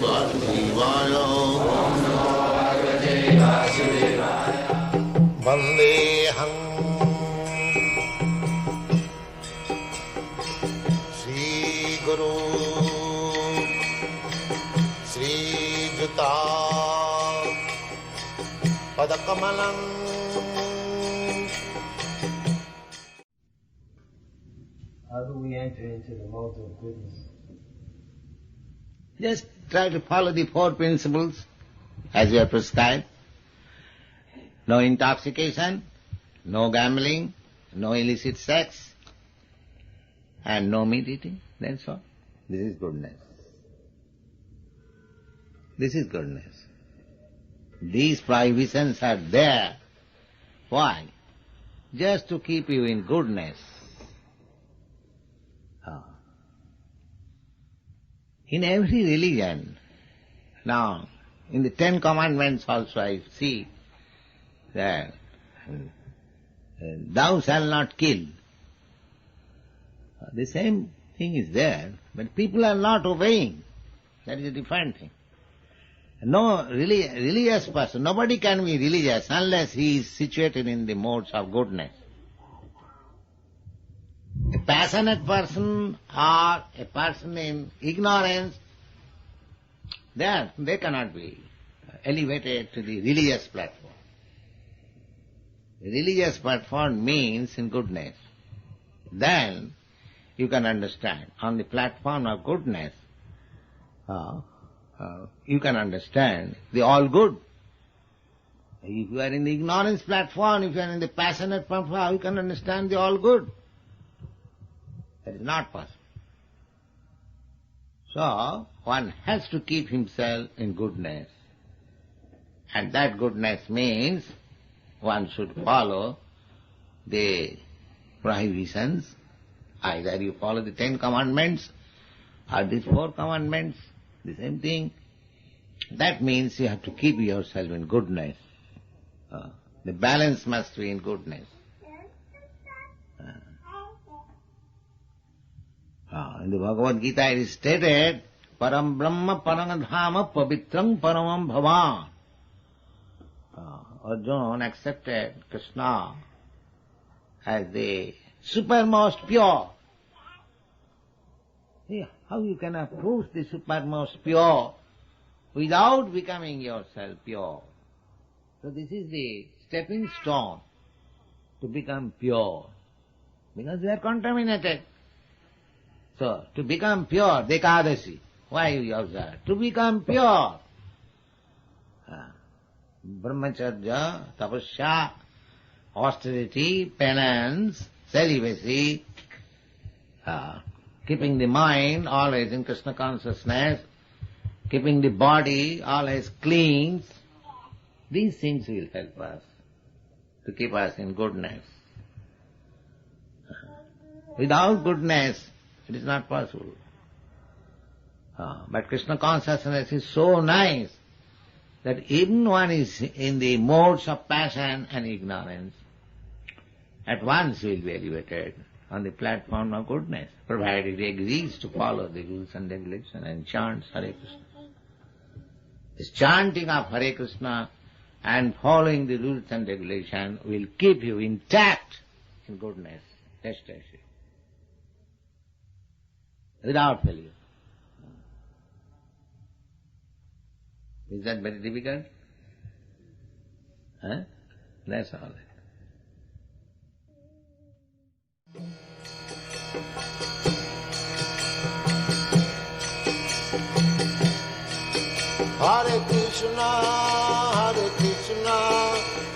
Vasudevaya. Vandeham Sri Guru Sri Juta Padakamalam. How do we enter into the mode of goodness? Just try to follow the four principles as you are prescribed. No intoxication, no gambling, no illicit sex, and no meat eating. That's all. This is goodness. This is goodness. These prohibitions are there. Why? Just to keep you in goodness. In every religion, now, in the 10 Commandments also I see that thou shalt not kill. The same thing is there, but people are not obeying. That is a different thing. No religious person, nobody can be religious unless he is situated in the modes of goodness. A passionate person or a person in ignorance, they cannot be elevated to the religious platform. The religious platform means in goodness. Then you can understand. On the platform of goodness, you can understand the all good. If you are in the ignorance platform, if you are in the passionate platform, you can understand the all good. That is not possible. So, one has to keep himself in goodness. And that goodness means one should follow the prohibitions. Either you follow the 10 Commandments or the 4 Commandments, the same thing. That means you have to keep yourself in goodness. The balance must be in goodness. In the Bhagavad-gita it is stated, Param Brahma Paranadhama Pavitram Paramam Bhavan. Arjuna accepted Krishna as the supermost pure. See, how you can approach the supermost pure without becoming yourself pure? So this is the stepping stone to become pure, because we are contaminated. So, to become pure, Dekadashi, why you observe? To become pure. Brahmacharya, tapasya, austerity, penance, celibacy, keeping the mind always in Krishna consciousness, keeping the body always clean, these things will help us to keep us in goodness. Without goodness, it is not possible. But Krishna consciousness is so nice that even one is in the modes of passion and ignorance, at once will be elevated on the platform of goodness, provided he agrees to follow the rules and regulations and chants Hare Krishna. This chanting of Hare Krishna and following the rules and regulations will keep you intact in goodness, ecstasy, without failure. Is that very difficult? That's all. Hare Krishna,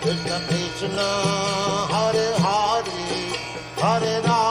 Krishna Krishna, Hare Hare, Hare Rama.